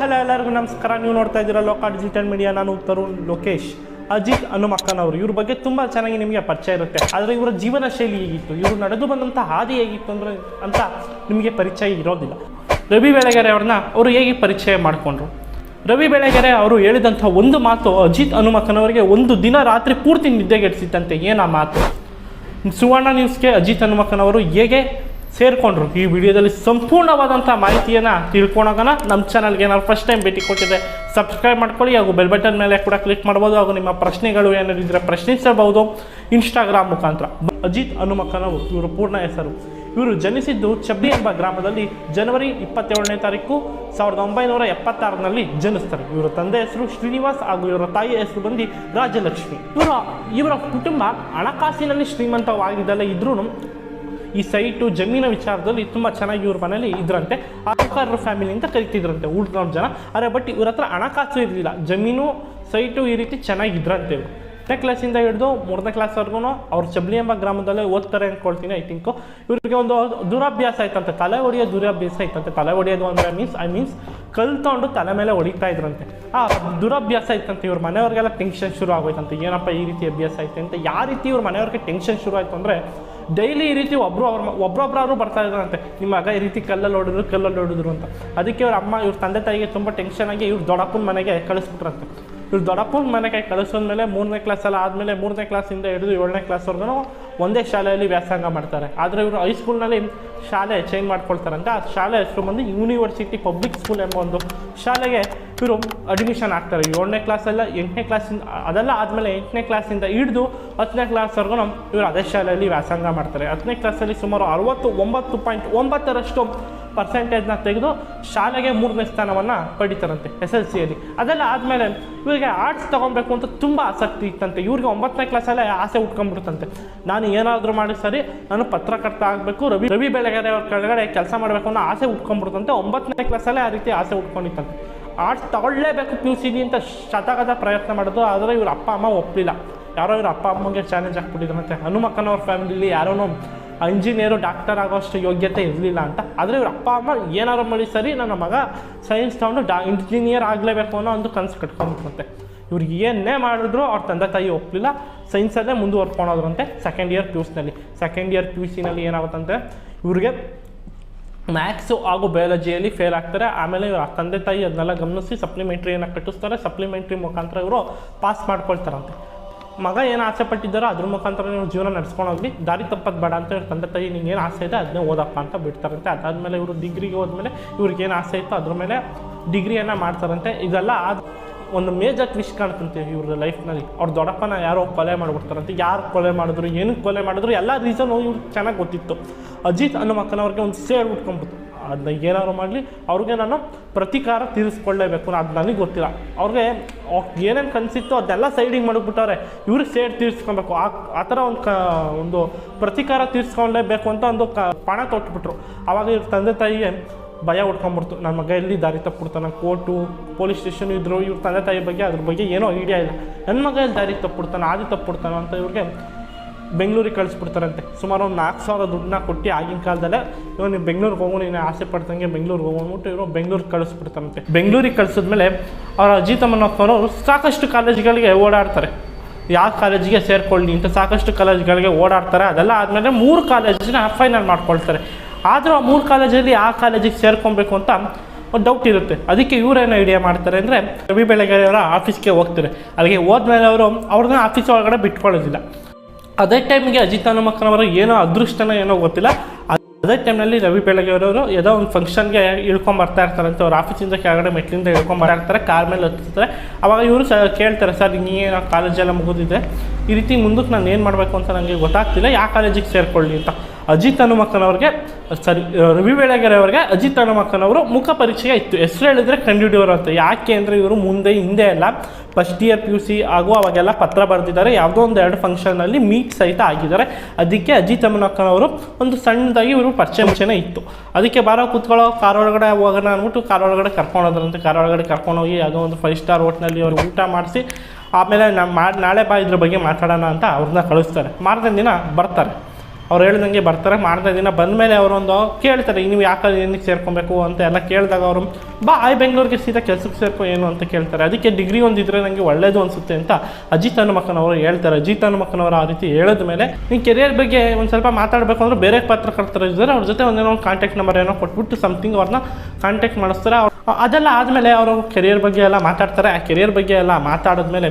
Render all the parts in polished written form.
Hello ಎಲ್ಲರಿಗೂ ನಮಸ್ಕಾರ. ನೀವು ನೋಡ್ತಾ ಇದ್ದೀರಾ ಲೋಕ ಡಿಜಿಟಲ್ ಮೀಡಿಯಾ. ನಾನು ತರುಣ್ ಲೋಕೇಶ್. ಅಜಿತ್ ಹನುಮಕ್ಕನವರು ಇವ್ರ ಬಗ್ಗೆ ತುಂಬ ಚೆನ್ನಾಗಿ ನಿಮಗೆ ಪರಿಚಯ ಇರುತ್ತೆ. ಆದರೆ ಇವರ ಜೀವನ ಶೈಲಿ ಹೇಗಿತ್ತು, ಇವರು ನಡೆದು ಬಂದಂಥ ಹಾದಿ ಹೇಗಿತ್ತು ಅಂತ ನಿಮಗೆ ಪರಿಚಯ ಇರೋದಿಲ್ಲ. ರವಿ ಬೆಳಗೆರೆ ಅವರು ಹೇಗೆ ಪರಿಚಯ ಮಾಡಿಕೊಂಡ್ರು? ರವಿ ಬೆಳಗೆರೆ ಅವರು ಹೇಳಿದಂಥ ಒಂದು ಮಾತು ಅಜಿತ್ ಹನುಮಕ್ಕನವರಿಗೆ ಒಂದು ದಿನ ರಾತ್ರಿ ಪೂರ್ತಿ ನಿದ್ದೆಗೆಡಿಸಿದ್ದಂತೆ. ಏನು ಆ ಮಾತು? ಸುವರ್ಣ ನ್ಯೂಸ್ಗೆ ಅಜಿತ್ ಹನುಮಕ್ಕನವರು ಹೇಗೆ ಸೇರಿಕೊಂಡ್ರು, ಈ ವಿಡಿಯೋದಲ್ಲಿ ಸಂಪೂರ್ಣವಾದಂಥ ಮಾಹಿತಿಯನ್ನು ತಿಳ್ಕೊಳೋಣ. ನಮ್ಮ ಚಾನಲ್ಗೆ ಏನಾದ್ರು ಫಸ್ಟ್ ಟೈಮ್ ಭೇಟಿ ಕೊಟ್ಟಿದ್ದೆ ಸಬ್ಸ್ಕ್ರೈಬ್ ಮಾಡ್ಕೊಳ್ಳಿ, ಹಾಗೂ ಬೆಲ್ ಬಟನ್ ಮೇಲೆ ಕೂಡ ಕ್ಲಿಕ್ ಮಾಡ್ಬೋದು. ಹಾಗೂ ನಿಮ್ಮ ಪ್ರಶ್ನೆಗಳು ಏನಾದ್ರು ಇದ್ದರೆ ಪ್ರಶ್ನಿಸಬಹುದು ಇನ್ಸ್ಟಾಗ್ರಾಮ್ ಮುಖಾಂತರ. ಅಜಿತ್ ಹನುಮಕ್ಕನವರು ಇವರು ಪೂರ್ಣ ಹೆಸರು. ಇವರು ಜನಿಸಿದ್ದು ಚಬ್ಲಿ ಎಂಬ ಗ್ರಾಮದಲ್ಲಿ ಜನವರಿ 27ನೇ ತಾರೀಕು 1976ರಲ್ಲಿ ಜನಿಸ್ತಾರೆ. ಇವರ ತಂದೆ ಹೆಸರು ಶ್ರೀನಿವಾಸ್ ಹಾಗೂ ಇವರ ತಾಯಿಯ ಹೆಸರು ಬಂದು ರಾಜಲಕ್ಷ್ಮಿ. ಇವರ ಕುಟುಂಬ ಹಣಕಾಸಿನಲ್ಲಿ ಶ್ರೀಮಂತವಾಗಿದ್ದಲ್ಲೇ ಇದ್ರೂ ಈ ಸೈಟು ಜಮೀನ ವಿಚಾರದಲ್ಲಿ ತುಂಬ ಚೆನ್ನಾಗಿ ಇವ್ರ ಮನೇಲಿ ಇದ್ರಂತೆ. ಆಕಾರರ ಫ್ಯಾಮಿಲಿ ಅಂತ ಕರಿತಿದ್ರಂತೆ ಊರ್ನವ್ರ ಜನ. ಆದರೆ ಬಟ್ ಇವ್ರ ಹತ್ರ ಹಣಕಾಸು ಇರಲಿಲ್ಲ, ಜಮೀನು ಸೈಟು ಈ ರೀತಿ ಚೆನ್ನಾಗಿದ್ರಂತೆ. ಇವರು 10ನೇ ಕ್ಲಾಸಿಂದ ಹಿಡಿದು 3ನೇ ಕ್ಲಾಸ್ವರೆಗೂ ಅವ್ರು ಚಬ್ಲಿ ಎಂಬ ಗ್ರಾಮದಲ್ಲೇ ಓದ್ತಾರೆ ಅಂದ್ಕೊಳ್ತೀನಿ. ಐ ಥಿಂಕು ಇವ್ರಿಗೆ ಒಂದು ದುರಭ್ಯಾಸ ಆಯ್ತಂತೆ, ತಲೆ ಹೊಡೆಯೋ ದುರಭ್ಯಾಸ ಆಯ್ತಂತೆ. ತಲೆ ಹೊಡೆಯೋದು ಅಂದರೆ ಮೀನ್ಸ್ ಕಲ್ತ್ಕೊಂಡು ತಲೆ ಮೇಲೆ ಹೊಡಿತಾ ಇದ್ರಂತೆ. ಆ ದುರಭ್ಯಾಸ ಇತ್ತಂತೆ. ಇವ್ರ ಮನೆಯವ್ರಿಗೆಲ್ಲ ಟೆನ್ಷನ್ ಶುರು ಆಗೋಯ್ತಂತೆ. ಏನಪ್ಪ ಈ ರೀತಿ ಅಭ್ಯಾಸ ಐತೆ ಅಂತ. ಯಾವ ರೀತಿ ಇವ್ರ ಮನೆಯವ್ರಿಗೆ ಟೆನ್ಷನ್ ಶುರು ಆಯಿತು ಅಂದರೆ, ಡೈಲಿ ಈ ರೀತಿ ಒಬ್ಬೊಬ್ಬರಾದ್ರು ಬರ್ತಾ ಇದ್ರಂತೆ, ನಿಮ್ಮ ಮಗ ಈ ರೀತಿ ಕಲ್ಲಲ್ಲಿ ಹೊಡಿದ್ರು ಅಂತ. ಅದಕ್ಕೆ ಇವ್ರ ಅಮ್ಮ ಇವ್ರ ತಂದೆ ತಾಯಿಗೆ ತುಂಬ ಟೆನ್ಷನ್ ಆಗಿ ಇವ್ರ ದೊಡ್ಡಪ್ಪನ ಮನೆಗೆ ಕಳಿಸ್ಬಿಟ್ರಂತೆ. ಇವ್ರು ದೊಡ್ಡಪ್ಪನ ಮನೆಗೆ ಕಳಿಸೋದ್ಮೇಲೆ 3ನೇ ಕ್ಲಾಸೆಲ್ಲ ಆದಮೇಲೆ 3ನೇ ಕ್ಲಾಸಿಂದ ಹಿಡಿದು 7ನೇ ಕ್ಲಾಸ್ವರೆಗೂ ಒಂದೇ ಶಾಲೆಯಲ್ಲಿ ವ್ಯಾಸಂಗ ಮಾಡ್ತಾರೆ. ಆದರೆ ಇವರು ಹೈಸ್ಕೂಲ್ನಲ್ಲಿ ಶಾಲೆ ಚೇಂಜ್ ಮಾಡ್ಕೊಳ್ತಾರಂತೆ. ಆ ಶಾಲೆ ಹೆಸರು ಬಂದು ಯೂನಿವರ್ಸಿಟಿ ಪಬ್ಲಿಕ್ ಸ್ಕೂಲ್ ಎಂಬ ಒಂದು ಶಾಲೆಗೆ ಇವರು ಅಡ್ಮಿಷನ್ ಆಗ್ತಾರೆ. 7ನೇ ಕ್ಲಾಸೆಲ್ಲ 8ನೇ ಕ್ಲಾಸಿಂದ ಅದೆಲ್ಲ ಆದಮೇಲೆ 8ನೇ ಕ್ಲಾಸಿಂದ ಹಿಡಿದು 10ನೇ ಕ್ಲಾಸ್ವರೆಗೂ ಇವರು ಅದೇ ಶಾಲೆಯಲ್ಲಿ ವ್ಯಾಸಂಗ ಮಾಡ್ತಾರೆ. 10ನೇ ಕ್ಲಾಸಲ್ಲಿ ಸುಮಾರು 69.9% ಪರ್ಸೆಂಟೇಜ್ನ ತೆಗೆದು ಶಾಲೆಗೆ 3ನೇ ಸ್ಥಾನವನ್ನು ಪಡಿತಾರಂತೆ SSLCಯಲ್ಲಿ. ಅದೆಲ್ಲ ಆದಮೇಲೆ ಇವರಿಗೆ ಆರ್ಟ್ಸ್ ತೊಗೊಬೇಕು ಅಂತ ತುಂಬ ಆಸಕ್ತಿ ಇತ್ತಂತೆ. ಇವ್ರಿಗೆ 9ನೇ ಕ್ಲಾಸಲ್ಲೇ ಆಸೆ ಉಟ್ಕೊಂಡ್ಬಿಡುತ್ತಂತೆ, ನಾನು ಏನಾದರೂ ಮಾಡಿ ಸರಿ ನಾನು ಪತ್ರಕರ್ತ ಆಗಬೇಕು, ರವಿ ಬೆಳಗೆರೆ ಅವ್ರ ಕೆಳಗಡೆ ಕೆಲಸ ಮಾಡಬೇಕು ಅನ್ನೋ ಆಸೆ ಉಟ್ಕೊಂಡ್ಬಿಡುತ್ತಂತೆ. 9ನೇ ಕ್ಲಾಸಲ್ಲೇ ಆ ರೀತಿ ಆಸೆ ಉಟ್ಕೊಂಡಿತ್ತಂತೆ. ಆರ್ಟ್ಸ್ ತಗೊಳ್ಳೇಬೇಕು PUC ಅಂತ ಶತಕದ ಪ್ರಯತ್ನ ಮಾಡೋದು. ಆದರೆ ಇವ್ರ ಅಪ್ಪ ಅಮ್ಮ ಒಪ್ಪಲಿಲ್ಲ. ಯಾರೋ ಇವ್ರ ಅಪ್ಪ ಅಮ್ಮಗೆ ಚಾಲೆಂಜ್ ಹಾಕ್ಬಿಟ್ಟಿದ್ರಂತೆ, ಹನುಮಕ್ಕನವ್ರ ಫ್ಯಾಮಿಲಿಲಿ ಯಾರೋ ಇಂಜಿನಿಯರು ಡಾಕ್ಟರ್ ಆಗೋಷ್ಟು ಯೋಗ್ಯತೆ ಇರಲಿಲ್ಲ ಅಂತ. ಆದರೆ ಇವ್ರ ಅಪ್ಪ ಅಮ್ಮ ಏನಾರು ಮಾಡಿ ಸರಿ ನನ್ನ ಮಗ ಸೈನ್ಸ್ ತೊಗೊಂಡು ಇಂಜಿನಿಯರ್ ಆಗಲೇಬೇಕು ಅನ್ನೋ ಒಂದು ಕನಸು ಕಟ್ಕೊಂಡ್ಬಿಟ್ರಂತೆ. ಇವ್ರಿಗೆ ಏನೇ ಮಾಡಿದ್ರು ಅವ್ರ ತಂದೆ ತಾಯಿ ಒಪ್ಪಲಿಲ್ಲ. ಸೈನ್ಸಲ್ಲೇ ಮುಂದುವರ್ಕೊಂಡೋದ್ರಂತೆ. ಸೆಕೆಂಡ್ ಇಯರ್ PUCನಲ್ಲಿ ಏನಾಗುತ್ತಂತೆ, ಇವ್ರಿಗೆ ಮ್ಯಾಥ್ಸು ಹಾಗೂ ಬಯಾಲಜಿಯಲ್ಲಿ ಫೇಲ್ ಆಗ್ತಾರೆ. ಆಮೇಲೆ ಇವ್ರ ತಂದೆ ತಾಯಿ ಅದನ್ನೆಲ್ಲ ಗಮನಿಸಿ ಸಪ್ಲಿಮೆಂಟ್ರಿಯನ್ನು ಕಟ್ಟಿಸ್ತಾರೆ. ಸಪ್ಲಿಮೆಂಟ್ರಿ ಮುಖಾಂತರ ಇವರು ಪಾಸ್ ಮಾಡ್ಕೊಳ್ತಾರಂತೆ. ಮಗ ಏನು ಆಸೆ ಪಟ್ಟಿದ್ದಾರೋ ಅದ್ರ ಮುಖಾಂತರ ನೀವು ಜೀವನ ನಡೆಸ್ಕೊಂಡೋಗ್ಲಿ, ದಾರಿ ತಪ್ಪದು ಬೇಡ ಅಂತ ಇವ್ರ ತಂದೆ ತಾಯಿ ನಿಂಗೆ ಏನು ಆಸೆ ಇದೆ ಅದನ್ನೇ ಓದಪ್ಪ ಅಂತ ಬಿಡ್ತಾರಂತೆ. ಅದಾದಮೇಲೆ ಇವರು ಡಿಗ್ರಿಗೆ ಹೋದ್ಮೇಲೆ ಇವ್ರಿಗೇನು ಆಸೆ ಇತ್ತು ಅದ್ರ ಮೇಲೆ ಡಿಗ್ರಿಯನ್ನು ಮಾಡ್ತಾರಂತೆ. ಇದೆಲ್ಲ ಒಂದು ಮೇಜರ್ ಟ್ವಿಸ್ಟ್ ಕಾಣ್ತಂತೆ ಇವ್ರ ಲೈಫ್ನಲ್ಲಿ. ಅವ್ರ ದೊಡ್ಡಪ್ಪನ ಯಾರೋ ಕೊಲೆ ಮಾಡಿಬಿಡ್ತಾರಂತೆ. ಯಾರು ಕೊಲೆ ಮಾಡಿದ್ರು, ಏನಕ್ಕೆ ಕೊಲೆ ಮಾಡಿದ್ರು, ಎಲ್ಲ ರೀಸನು ಇವ್ರಿಗೆ ಚೆನ್ನಾಗಿ ಗೊತ್ತಿತ್ತು. ಅಜಿತ್ ಹನುಮಕ್ಕನವ್ರಿಗೆ ಒಂದು ಸೇಡ್ ಉಟ್ಕೊಂಡ್ಬಿಟ್ಟು, ಅದನ್ನ ಏನಾದ್ರು ಮಾಡಲಿ ಅವ್ರಿಗೆ ನಾನು ಪ್ರತೀಕಾರ ತೀರಿಸ್ಕೊಳ್ಳೇಬೇಕು, ಅದು ನನಗೆ ಗೊತ್ತಿಲ್ಲ. ಅವ್ರಿಗೆ ಏನೇನು ಕನಸಿತ್ತು ಅದೆಲ್ಲ ಸೈಡಿಗೆ ಮಾಡಿಬಿಟ್ಟವ್ರೆ, ಇವ್ರಿಗೆ ಸೇಡ್ ತೀರಿಸ್ಕೊಬೇಕು. ಆ ಥರ ಒಂದು ಪ್ರತೀಕಾರ ತೀರಿಸ್ಕೊಳ್ಳೇಬೇಕು ಅಂತ ಒಂದು ಪಣ ತೊಟ್ಬಿಟ್ರು. ಆವಾಗ ಇವ್ರ ತಂದೆ ತಾಯಿಗೆ ಭಯ ಉಟ್ಕೊಂಡ್ಬಿಡ್ತು, ನನ್ನ ಮಗ ಎಲ್ಲಿ ದಾರಿ ತಪ್ಪಿಡ್ತಾನೆ. ಕೋರ್ಟು ಪೊಲೀಸ್ ಸ್ಟೇಷನ್ ಇದ್ದರು. ಇವ್ರ ತಂದೆ ತಾಯಿ ಬಗ್ಗೆ ಅದ್ರ ಬಗ್ಗೆ ಏನೋ ಐಡಿಯಾ ಇಲ್ಲ. ನನ್ನ ಮಗ ಎಲ್ಲಿ ದಾರಿ ತಪ್ಪಿಡ್ತಾನೆ, ಆದಿ ತಪ್ಪಿಡ್ತಾನೆ ಅಂತ ಇವ್ರಿಗೆ ಬೆಂಗಳೂರಿಗೆ ಕಳಿಸ್ಬಿಡ್ತಾರಂತೆ. ಸುಮಾರು ಒಂದು 4,000 ದುಡ್ಡನ್ನ ಕೊಟ್ಟು ಆಗಿನ ಕಾಲದಲ್ಲೇ ಇವಾಗ ನೀವು ಬೆಂಗಳೂರಿಗೆ ಹೋಗೋ, ನೀನು ಆಸೆ ಪಡ್ತಂಗೆ ಬೆಂಗಳೂರಿಗೆ ಹೋಗ್ಬಿಟ್ಟು ಇವರು ಬೆಂಗಳೂರಿಗೆ ಕಳಿಸ್ಬಿಡ್ತಾರಂತೆ. ಬೆಂಗಳೂರಿಗೆ ಕಳಿಸಿದ್ಮೇಲೆ ಅವ್ರ ಅಜಿತ್ ಹನುಮಕ್ಕನವರು ಸಾಕಷ್ಟು ಕಾಲೇಜ್ಗಳಿಗೆ ಓಡಾಡ್ತಾರೆ. ಯಾವ ಕಾಲೇಜಿಗೆ ಸೇರಿಕೊಳ್ಳಿ ಅಂತ ಸಾಕಷ್ಟು ಕಾಲೇಜ್ಗಳಿಗೆ ಓಡಾಡ್ತಾರೆ. ಅದೆಲ್ಲ ಆದಮೇಲೆ 3 ಕಾಲೇಜನ್ನ ಫೈನಲ್ ಮಾಡ್ಕೊಳ್ತಾರೆ. ಆದರೂ ಆ 3 ಕಾಲೇಜಲ್ಲಿ ಆ ಕಾಲೇಜಿಗೆ ಸೇರ್ಕೊಬೇಕು ಅಂತ ಒಂದು ಡೌಟ್ ಇರುತ್ತೆ. ಅದಕ್ಕೆ ಇವರೇನು ಐಡಿಯಾ ಮಾಡ್ತಾರೆ ಅಂದರೆ, ರವಿ ಬೆಳಗೆರೆಯವರ ಆಫೀಸ್ಗೆ ಹೋಗ್ತಾರೆ. ಅಲ್ಲಿಗೆ ಹೋದ್ಮೇಲೆ ಅವ್ರನ್ನ ಆಫೀಸ್ ಒಳಗಡೆ ಬಿಟ್ಕೊಳ್ಳೋದಿಲ್ಲ. ಅದೇ ಟೈಮಿಗೆ ಅಜಿತ್ ಹನುಮಕ್ಕನವರು ಏನೋ ಅದೃಷ್ಟನ ಏನೋ ಗೊತ್ತಿಲ್ಲ, ಅದೇ ಟೈಮ್ನಲ್ಲಿ ರವಿ ಬೆಳಗೆರೆಯವರು ಯಾವುದೋ ಒಂದು ಫಂಕ್ಷನ್ಗೆ ಇಳ್ಕೊಂಬರ್ತಾ ಇರ್ತಾರಂತೆ. ಅವ್ರ ಆಫೀಸಿಂದ ಕೆಳಗಡೆ ಮೆಟ್ಲಿಂದ ಇಳ್ಕೊಂಬರ್ತಾ ಇರ್ತಾರೆ, ಕಾರ್ ಮೇಲೆ ಹತ್ತಿರ್ತಾರೆ. ಆವಾಗ ಇವರು ಕೇಳ್ತಾರೆ, ಸರ್ ನೀನು ಕಾಲೇಜೆಲ್ಲ ಮುಗಿದಿದೆ, ಈ ರೀತಿ ಮುಂದಕ್ಕೆ ನಾನು ಏನು ಮಾಡಬೇಕು ಅಂತ ನನಗೆ ಗೊತ್ತಾಗ್ತಿಲ್ಲ, ಯಾವ ಕಾಲೇಜಿಗೆ ಸೇರಿಕೊಳ್ಳಿ ಅಂತ. ಅಜಿತ್ ಹನುಮಕ್ಕನವ್ರಿಗೆ ರವಿ ಬೆಳಗೆರೆಯವ್ರಿಗೆ ಅಜಿತ್ ಹನುಮಕ್ಕನವರು ಮುಖ ಪರಿಚಯ ಇತ್ತು. ಹೆಸರು ಹೇಳಿದ್ರೆ ಕಂಡುಹಿಡಿಯೋರು ಅಂತ. ಯಾಕೆ ಅಂದರೆ ಇವರು ಹಿಂದೆ ಎಲ್ಲ ಫಸ್ಟ್ ಇಯರ್ PUC ಹಾಗೂ ಅವಾಗೆಲ್ಲ ಪತ್ರ ಬರೆದಿದ್ದಾರೆ. ಯಾವುದೋ ಒಂದು 2 ಫಂಕ್ಷನ್ನಲ್ಲಿ ಮೀಟ್ ಸಹಿತ ಆಗಿದ್ದಾರೆ. ಅದಕ್ಕೆ ಅಜಿತ್ ಹನುಮಕ್ಕನವರು ಒಂದು ಸಣ್ಣದಾಗಿ ಇವರು ಪರಿಚಯ ಇತ್ತು. ಅದಕ್ಕೆ ಕೂತ್ಕೊಳ್ಳೋ ಕಾರ್ ಒಳಗಡೆ ಹೋಗೋಣ ಅಂದ್ಬಿಟ್ಟು ಕಾರ್ ಒಳಗಡೆ ಕರ್ಕೊಂಡೋದ್ರಂತೆ. ಕಾರ್ ಒಳಗಡೆ ಕರ್ಕೊಂಡೋಗಿ ಯಾವುದೋ ಒಂದು 5 ಸ್ಟಾರ್ ಹೋಟ್ಲಲ್ಲಿ ಅವ್ರಿಗೆ ಊಟ ಮಾಡಿಸಿ ಆಮೇಲೆ ನಾಳೆ ಇದ್ರ ಬಗ್ಗೆ ಮಾತಾಡೋಣ ಅಂತ ಅವ್ರನ್ನ ಕಳಿಸ್ತಾರೆ. ಮಾರನೇ ದಿನ ಬರ್ತಾರೆ. ಅವ್ರು ಹೇಳ್ದಂಗೆ ಬರ್ತಾರೆ. ಮಾರನೇ ದಿನ ಬಂದಮೇಲೆ ಅವರೊಂದು ಕೇಳ್ತಾರೆ, ನೀವು ಯಾಕೆ ಏನಕ್ಕೆ ಸೇರ್ಕೊಬೇಕು ಅಂತ ಎಲ್ಲ ಕೇಳಿದಾಗ ಅವರು ಬಾ ಬೆಂಗಳೂರಿಗೆ ಸೀದಾ ಕೆಲಸಕ್ಕೆ ಸೇರ್ಕೊ ಏನು ಅಂತ ಕೇಳ್ತಾರೆ. ಅದಕ್ಕೆ ಡಿಗ್ರಿ ಒಂದಿದ್ರೆ ನನಗೆ ಒಳ್ಳೇದು ಅನಿಸುತ್ತೆ ಅಂತ ಅಜಿತ್ ಹನುಮಕ್ಕನವರು ಹೇಳ್ತಾರೆ. ಅಜಿತ್ ಹನುಮಕ್ಕನವರು ಆ ರೀತಿ ಹೇಳಿದ ಮೇಲೆ ನಿಮ್ಮ ಕೆರಿಯರ್ ಬಗ್ಗೆ ಒಂದು ಸ್ವಲ್ಪ ಮಾತಾಡಬೇಕು ಅಂದರೆ ಬೇರೆ ಪತ್ರಕರ್ತರು ಇದ್ದಾರೆ, ಅವ್ರ ಜೊತೆ ಒಂದೇನೋ ಕಾಂಟ್ಯಾಕ್ಟ್ ನಂಬರ್ ಏನೋ ಕೊಟ್ಬಿಟ್ಟು ಸಮಥಿಂಗ್ ಅವ್ರನ್ನ ಕಾಂಟ್ಯಾಕ್ಟ್ ಮಾಡಿಸ್ತಾರೆ. ಅದೆಲ್ಲ ಆದಮೇಲೆ ಅವರು ಕೆರಿಯರ್ ಬಗ್ಗೆ ಎಲ್ಲ ಮಾತಾಡ್ತಾರೆ. ಆ ಕೆರಿಯರ್ ಬಗ್ಗೆ ಎಲ್ಲ ಮಾತಾಡಿದ್ಮೇಲೆ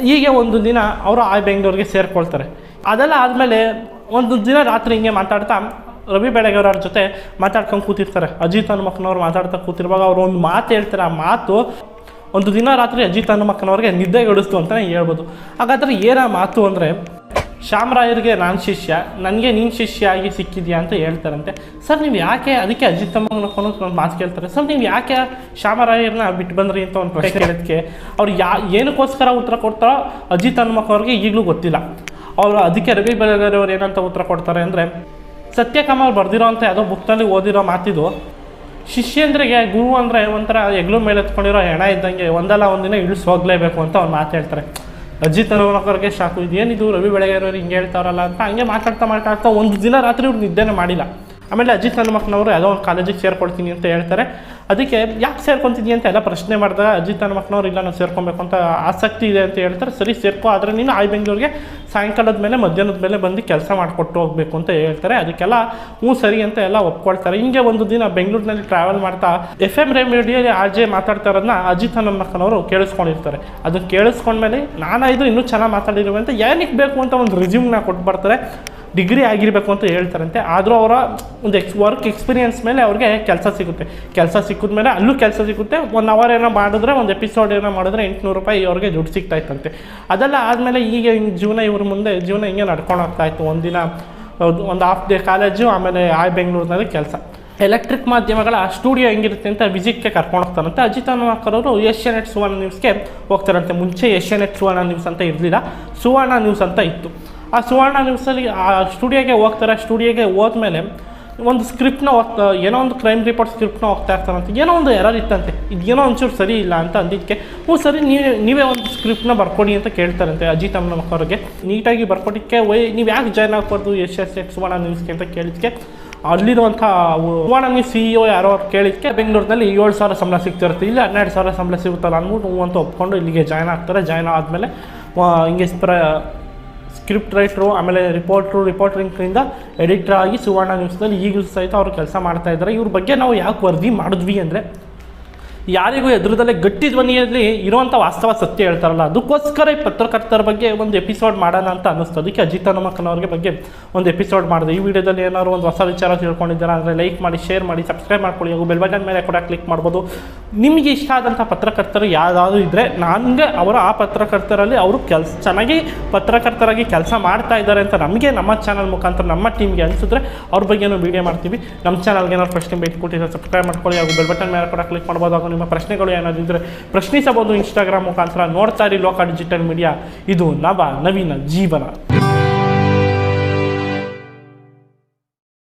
ಹೀಗೆ ಒಂದು ದಿನ ಅವರು ಬೆಂಗಳೂರಿಗೆ ಸೇರ್ಕೊಳ್ತಾರೆ. ಅದೆಲ್ಲ ಆದಮೇಲೆ ಒಂದು ದಿನ ರಾತ್ರಿ ಹಿಂಗೆ ಮಾತಾಡ್ತಾ ರವಿ ಬೆಳಗೆರೆ ಜೊತೆ ಮಾತಾಡ್ಕೊಂಡು ಕೂತಿರ್ತಾರೆ. ಅಜಿತ್ ಹನುಮಕ್ಕನವ್ರು ಮಾತಾಡ್ತಾ ಕೂತಿರುವಾಗ ಅವರು ಒಂದು ಮಾತು ಹೇಳ್ತಾರೆ. ಆ ಮಾತು ಒಂದು ದಿನ ರಾತ್ರಿ ಅಜಿತ್ ಹನುಮಕ್ಕನವ್ರಿಗೆ ನಿದ್ದೆಗೊಳಿಸ್ತು ಅಂತಲೇ ಹೇಳ್ಬೋದು. ಹಾಗಾದರೆ ಏನ ಮಾತು ಅಂದರೆ, ಶ್ಯಾಮರಾಯರಿಗೆ ನಾನು ಶಿಷ್ಯ, ನನಗೆ ನೀನು ಶಿಷ್ಯ ಆಗಿ ಸಿಕ್ಕಿದ್ಯಾ ಅಂತ ಹೇಳ್ತಾರಂತೆ. ಸರ್ ನೀವು ಯಾಕೆ, ಅದಕ್ಕೆ ಅಜಿತ್ ಹನುಮಕ್ಕನವ್ರು ಒಂದು ಮಾತು ಕೇಳ್ತಾರೆ, ಸರ್ ನೀವು ಯಾಕೆ ಶ್ಯಾಮರಾಯರನ್ನ ಬಿಟ್ಟು ಬಂದ್ರಿ ಅಂತ ಒಂದು ಪ್ರಶ್ನೆ ಕೇಳೋದಕ್ಕೆ ಅವ್ರು ಏನಕ್ಕೋಸ್ಕರ ಉತ್ತರ ಕೊಡ್ತಾರೋ ಅಜಿತ್ ಹನುಮಕ್ಕವ್ರಿಗೆ ಈಗಲೂ ಗೊತ್ತಿಲ್ಲ. ಅವರು ಅದಕ್ಕೆ ರವಿ ಬೆಳಗೆರೆ ಅವ್ರು ಏನಂತ ಉತ್ತರ ಕೊಡ್ತಾರೆ ಅಂದರೆ, ಸತ್ಯಕಾಮವ್ರು ಬರೆದಿರೋ ಅಂತ ಯಾವುದೋ ಬುಕ್ನಲ್ಲಿ ಓದಿರೋ ಮಾತಿದು, ಶಿಷ್ಯಂದ್ರಿಗೆ ಗುರು ಅಂದರೆ ಒಂಥರ ಹೆಗ್ಲು ಮೇಲೆ ಎತ್ಕೊಂಡಿರೋ ಹೆಣ ಇದ್ದಂಗೆ, ಒಂದಲ್ಲ ಒಂದಿನ ಇಳಿಸಿ ಹೋಗಲೇಬೇಕು ಅಂತ ಅವ್ರು ಮಾತು ಹೇಳ್ತಾರೆ. ಅಜಿತ್ ಹನುಮಕ್ಕವ್ರಿಗೆ ಶಾಕು, ಇದೇನಿದು ರವಿ ಬೆಳಗೆರೆ ಹಿಂಗೆ ಹೇಳ್ತಾರಲ್ಲ ಅಂತ ಹಂಗೆ ಮಾತಾಡ್ತಾ ಒಂದು ದಿನ ರಾತ್ರಿ ಇವ್ರು ನಿದ್ದೆನೇ ಮಾಡಿಲ್ಲ. ಆಮೇಲೆ ಅಜಿತ್ ಹನುಮಕ್ಕನವರು ಯಾವುದೋ ಒಂದು ಕಾಲೇಜಿಗೆ ಸೇರ್ಕೊಳ್ತೀನಿ ಅಂತ ಹೇಳ್ತಾರೆ. ಅದಕ್ಕೆ ಯಾಕೆ ಸೇರ್ಕೊತಿದ್ದೀಯ ಅಂತ ಎಲ್ಲ ಪ್ರಶ್ನೆ ಮಾಡಿದಾಗ ಅಜಿತ್ ಹನುಮಕ್ಕನವ್ರು ಇಲ್ಲ ನಾನು ಸೇರ್ಕೊಬೇಕು ಅಂತ ಆಸಕ್ತಿ ಇದೆ ಅಂತ ಹೇಳ್ತಾರೆ. ಸರಿ ಸೇರ್ಕೊ, ಆದರೆ ನೀನು ಬೆಂಗಳೂರಿಗೆ ಸಾಯಂಕಾಲದ ಮೇಲೆ ಮಧ್ಯಾಹ್ನದ ಮೇಲೆ ಬಂದು ಕೆಲಸ ಮಾಡಿಕೊಟ್ಟು ಹೋಗಬೇಕು ಅಂತ ಹೇಳ್ತಾರೆ. ಅದಕ್ಕೆಲ್ಲ ಹ್ಞೂ ಸರಿ ಅಂತ ಎಲ್ಲ ಒಪ್ಕೊಳ್ತಾರೆ. ಹಿಂಗೆ ಒಂದು ದಿನ ಬೆಂಗಳೂರಿನಲ್ಲಿ ಟ್ರಾವೆಲ್ ಮಾಡ್ತಾ FM ರೇಡಿಯೋಲಿ RJ ಮಾತಾಡ್ತಾ ಇರೋದನ್ನ ಅಜಿತ್ ಹನುಮಕ್ಕನವರು ಕೇಳಿಸ್ಕೊಂಡಿರ್ತಾರೆ. ಅದನ್ನು ಕೇಳಿಸ್ಕೊಂಡ್ಮೇಲೆ ಇದು ಇನ್ನೂ ಚೆನ್ನಾಗಿ ಮಾತಾಡಿರುವೆ ಅಂತ ಏನಕ್ಕೆ ಬೇಕು ಅಂತ ಒಂದು ರಿಸ್ಯೂಮ್ನ ಕೊಟ್ಟು ಬರ್ತಾರೆ. ಡಿಗ್ರಿ ಆಗಿರಬೇಕು ಅಂತ ಹೇಳ್ತಾರಂತೆ. ಆದರೂ ಅವರ ಒಂದು ವರ್ಕ್ ಎಕ್ಸ್ಪೀರಿಯನ್ಸ್ ಮೇಲೆ ಅವ್ರಿಗೆ ಕೆಲಸ ಸಿಗುತ್ತೆ. ಕೆಲಸ ಸಿಕ್ಕಿದ್ಮೇಲೆ ಅಲ್ಲೂ ಕೆಲಸ ಸಿಗುತ್ತೆ. 1 ಅವರ್ ಏನೋ ಮಾಡಿದ್ರೆ, ಒಂದು ಎಪಿಸೋಡ್ ಏನೋ ಮಾಡಿದ್ರೆ 800 ರೂಪಾಯಿ ಅವ್ರಿಗೆ ದುಡ್ಡು ಸಿಗ್ತಾಯಿತ್ತಂತೆ. ಅದೆಲ್ಲ ಆದಮೇಲೆ ಈಗ ಜೀವನ ಇವ್ರ ಮುಂದೆ ಜೀವನ ಹಿಂಗೆ ನಡ್ಕೊಂಡು ಹೋಗ್ತಾಯಿತ್ತು. ಒಂದಿನ ಒಂದು ಹಾಫ್ ಡೇ ಕಾಲೇಜು, ಆಮೇಲೆ ಬೆಂಗಳೂರಿನಲ್ಲಿ ಕೆಲಸ. ಎಲೆಕ್ಟ್ರಿಕ್ ಮಾಧ್ಯಮಗಳ ಸ್ಟುಡಿಯೋ ಹೆಂಗಿರುತ್ತೆ ಅಂತ ವಿಸಿಟ್ಗೆ ಕರ್ಕೊಂಡು ಹೋಗ್ತಾರಂತೆ. ಅಜಿತ್ ಹನುಮಕ್ಕನವರು ಏಷ್ಯಾನೆಟ್ ಸುವರ್ಣ ನ್ಯೂಸ್ಗೆ ಹೋಗ್ತಾರಂತೆ. ಮುಂಚೆ ಏಷ್ಯಾನೆಟ್ ಸುವರ್ಣ ನ್ಯೂಸ್ ಅಂತ ಇರಲಿಲ್ಲ, ಸುವರ್ಣ ನ್ಯೂಸ್ ಅಂತ ಇತ್ತು. ಆ ಸುವರ್ಣ ನ್ಯೂಸಲ್ಲಿ ಆ ಸ್ಟುಡಿಯೋಗೆ ಹೋಗ್ತಾರೆ. ಸ್ಟುಡಿಯೋಗೆ ಹೋದ್ಮೇಲೆ ಒಂದು ಸ್ಕ್ರಿಪ್ಟ್ನ ಏನೋ ಒಂದು ಕ್ರೈಮ್ ರಿಪೋರ್ಟ್ ಸ್ಕ್ರಿಪ್ಟ್ನ ಹೋಗ್ತಾ ಇರ್ತಾರಂತೆ. ಏನೋ ಒಂದು ಎರರ್ ಇತ್ತಂತೆ, ಇದೇನೋ ಒಂಚೂರು ಸರಿ ಇಲ್ಲ ಅಂತ ಅಂದಿದ್ದಕ್ಕೆ, ಹ್ಞೂ ಸರಿ ನೀವೇ ಒಂದು ಸ್ಕ್ರಿಪ್ಟ್ನ ಬರ್ಕೊಡಿ ಅಂತ ಕೇಳ್ತಾರಂತೆ ಅಜಿತ್ ಹನುಮಕ್ಕವ್ರಿಗೆ. ನೀಟಾಗಿ ಬರ್ಕೊಟ್ಟಿಕ್ಕೆ ನೀವು ಯಾಕೆ ಜಾಯ್ನ್ ಆಗ್ಬಾರ್ದು ಏಷ್ಯಾನೆಟ್ ಸುವರ್ಣ ನ್ಯೂಸ್ಗೆ ಅಂತ ಕೇಳಿದ್ದಕ್ಕೆ, ಅಲ್ಲಿರುವಂಥ ಸುವರ್ಣ ನ್ಯೂಸ್ CEO ಯಾರೋ ಅವ್ರು ಕೇಳಿದ್ದಕ್ಕೆ ಬೆಂಗಳೂರಿನಲ್ಲಿ 7,000 ಸಂಬಳ ಸಿಗ್ತಿರುತ್ತೆ, ಇಲ್ಲಿ 12,000 ಸಂಬಳ ಸಿಗುತ್ತಲ್ಲ ಅಂದ್ಬಿಟ್ಟು ಅಂತ ಒಪ್ಕೊಂಡು ಇಲ್ಲಿಗೆ ಜಾಯ್ನ್ ಆಗ್ತಾರೆ. ಜಾಯ್ನ್ ಆದಮೇಲೆ ಹಿಂಗೆ ಸ್ಕ್ರಿಪ್ಟ್ ರೈಟ್ರು, ಆಮೇಲೆ ರಿಪೋರ್ಟರಿಂಗ್ನಿಂದ ಎಡಿಟರ್ ಆಗಿ ಸುವರ್ಣ ನ್ಯೂಸ್ನಲ್ಲಿ ಈಗಲೂ ಸಹಿತ ಅವರು ಕೆಲಸ ಮಾಡ್ತಾಯಿದ್ದಾರೆ. ಇವ್ರ ಬಗ್ಗೆ ನಾವು ಯಾಕೆ ವರದಿ ಮಾಡಿದ್ವಿ ಅಂದರೆ, ಯಾರಿಗೂ ಎದುರದಲ್ಲೇ ಗಟ್ಟಿ ಧ್ವನಿಯಲ್ಲಿ ಇರುವಂಥ ವಾಸ್ತವ ಸತ್ಯ ಹೇಳ್ತಾರಲ್ಲ, ಅದಕ್ಕೋಸ್ಕರ ಈ ಪತ್ರಕರ್ತರ ಬಗ್ಗೆ ಒಂದು ಎಪಿಸೋಡ್ ಮಾಡೋಣ ಅಂತ ಅನ್ನಿಸ್ತು. ಅದಕ್ಕೆ ಅಜಿತ್ ಹನುಮಕ್ಕನವ್ರಿಗೆ ಬಗ್ಗೆ ಒಂದು ಎಪಿಸೋಡ್ ಮಾಡಿದೆ. ಈ ವಿಡಿಯೋದಲ್ಲಿ ಏನಾದ್ರು ಒಂದು ಹೊಸ ವಿಚಾರ ತಿಳ್ಕೊಂಡಿದ್ದಾರೆ ಅಂದರೆ ಲೈಕ್ ಮಾಡಿ, ಶೇರ್ ಮಾಡಿ, ಸಬ್ಸ್ಕ್ರೈಬ್ ಮಾಡ್ಕೊಳ್ಳಿ. ಹಾಗೂ ಬೆಲ್ ಬಟನ್ ಮೇಲೆ ಕೂಡ ಕ್ಲಿಕ್ ಮಾಡ್ಬೋದು. ನಿಮಗೆ ಇಷ್ಟ ಆದಂಥ ಪತ್ರಕರ್ತರು ಯಾವುದಾದ್ರು ಇದ್ದರೆ ನನಗೆ ಆ ಪತ್ರಕರ್ತರಲ್ಲಿ ಅವರು ಚೆನ್ನಾಗಿ ಪತ್ರಕರ್ತರಾಗಿ ಕೆಲಸ ಮಾಡ್ತಾ ಇದ್ದಾರೆ ಅಂತ ನಮಗೆ ನಮ್ಮ ಚಾನಲ್ ಮುಖಾಂತರ ನಮ್ಮ ಟೀಮ್ಗೆ ಅನಿಸಿದ್ರೆ ಅವ್ರ ಬಗ್ಗೆನೂ ವೀಡಿಯೋ ಮಾಡ್ತೀವಿ. ನಮ್ಮ ಚಾನಲ್ಗೆ ಏನಾದ್ರು ಪ್ರಶ್ನೆ ಬೇಕು ಕೊಟ್ಟಿದ್ರೆ ಸಬ್ಸ್ಕ್ರೈಬ್ ಮಾಡ್ಕೊಳ್ಳಿ. ಹಾಗೂ ಬೆಲ್ ಬಟನ್ ಮೇಲೆ ಕೂಡ ಕ್ಲಿಕ್ ಮಾಡ್ಬೋದು. ಹಾಗೂ ನಿಮ್ಮ ಪ್ರಶ್ನೆಗಳು ಏನಾದಿದ್ದರೆ ಪ್ರಶ್ನಿಸಬಹುದು ಇನ್ಸ್ಟಾಗ್ರಾಮ್ ಮುಖಾಂತರ. ನೋಡ್ತಾ ಇರಿ ಲೋಕ ಡಿಜಿಟಲ್ ಮೀಡಿಯಾ, ಇದು ನವೀನ ಜೀವನ.